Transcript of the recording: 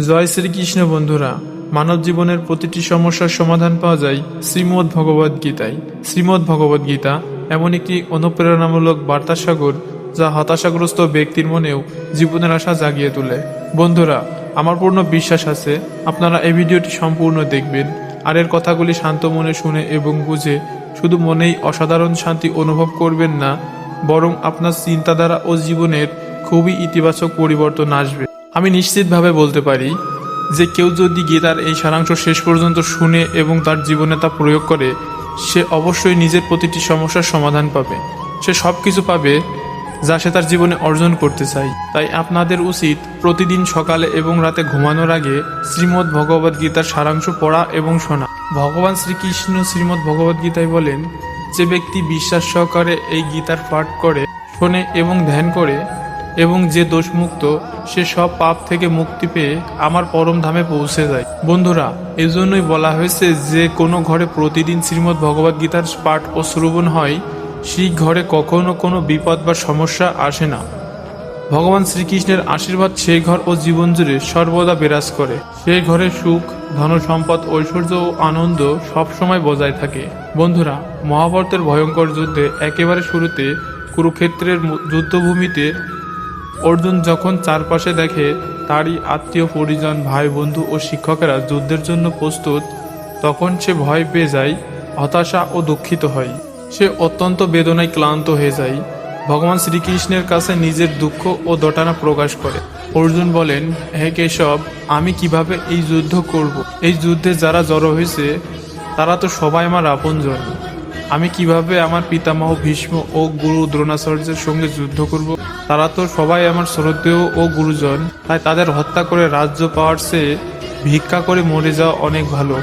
জয় শ্রীকৃষ্ণ। বন্ধুরা, মানব জীবনের প্রতিটি সমস্যার সমাধান পাওয়া যায় শ্রীমদ্ ভগবদ গীতায়। শ্রীমদ্ ভগবদ গীতা এমন একটি অনুপ্রেরণামূলক বার্তাসাগর যা হতাশাগ্রস্ত ব্যক্তির মনেও জীবনের আশা জাগিয়ে তোলে। বন্ধুরা, আমার পূর্ণ বিশ্বাস আছে আপনারা এই ভিডিওটি সম্পূর্ণ দেখবেন আর এর কথাগুলি শান্ত মনে শুনে এবং বুঝে শুধু মনেই অসাধারণ শান্তি অনুভব করবেন না, বরং আপনার চিন্তাধারা ও জীবনের খুবই ইতিবাচক পরিবর্তন আসবে। আমি নিশ্চিতভাবে বলতে পারি যে কেউ যদি গীতার এই সারাংশ শেষ পর্যন্ত শুনে এবং তার জীবনে তা প্রয়োগ করে, সে অবশ্যই নিজের প্রতিটি সমস্যার সমাধান পাবে। সে সব কিছু পাবে যা সে তার জীবনে অর্জন করতে চায়। তাই আপনাদের উচিত প্রতিদিন সকালে এবং রাতে ঘুমানোর আগে শ্রীমদ্ ভগবদ গীতার সারাংশ পড়া এবং শোনা। ভগবান শ্রীকৃষ্ণ শ্রীমদ্ ভগবদ গীতায় বলেন, যে ব্যক্তি বিশ্বাস সহকারে এই গীতার পাঠ করে, শোনে এবং ধ্যান করে এবং যে দোষমুক্ত, সে সব পাপ থেকে মুক্তি পেয়ে আমার পরম ধামে পৌঁছে যায়। বন্ধুরা, এজন্যই বলা হয়েছে যে কোনো ঘরে প্রতিদিন শ্রীমদ্ ভগবদ গীতার পাঠ ও শ্রবণ হয়, সেই ঘরে কখনো কোনো বিপদ বা সমস্যা আসে না। ভগবান শ্রীকৃষ্ণের আশীর্বাদ সেই ঘর ও জীবন জুড়ে সর্বদা বিরাজ করে। সেই ঘরে সুখ, ধন সম্পদ, ঐশ্বর্য ও আনন্দ সবসময় বজায় থাকে। বন্ধুরা, মহাভারতের ভয়ঙ্কর যুদ্ধে একেবারে শুরুতে কুরুক্ষেত্রের যুদ্ধভূমিতে অর্জুন যখন চারপাশে দেখে তারই আত্মীয় পরিজন, ভাই বন্ধু ও শিক্ষকেরা যুদ্ধের জন্য প্রস্তুত, তখন সে ভয় পেয়ে যায়, হতাশা ও দুঃখিত হয়। সে অত্যন্ত বেদনায় ক্লান্ত হয়ে যায়। ভগবান শ্রীকৃষ্ণের কাছে নিজের দুঃখ ও দোটানা প্রকাশ করে। অর্জুন বলেন, হে কেশব, আমি কিভাবে এই যুদ্ধ করব? এই যুদ্ধে যারা জড়ো হয়েছে তারা তো সবাই আমার আপনজন। আমি কিভাবে আমার পিতামহ ভীষ্ম ও গুরু দ্রোণাচার্যের সঙ্গে যুদ্ধ করব? তারা তো সবাই আমার শ্রদ্ধেয় ও গুরুজন। তাই তাদের হত্যা করে রাজ্য পাওয়ার চেয়ে ভিক্ষা করে মরে যাওয়া অনেক ভালো।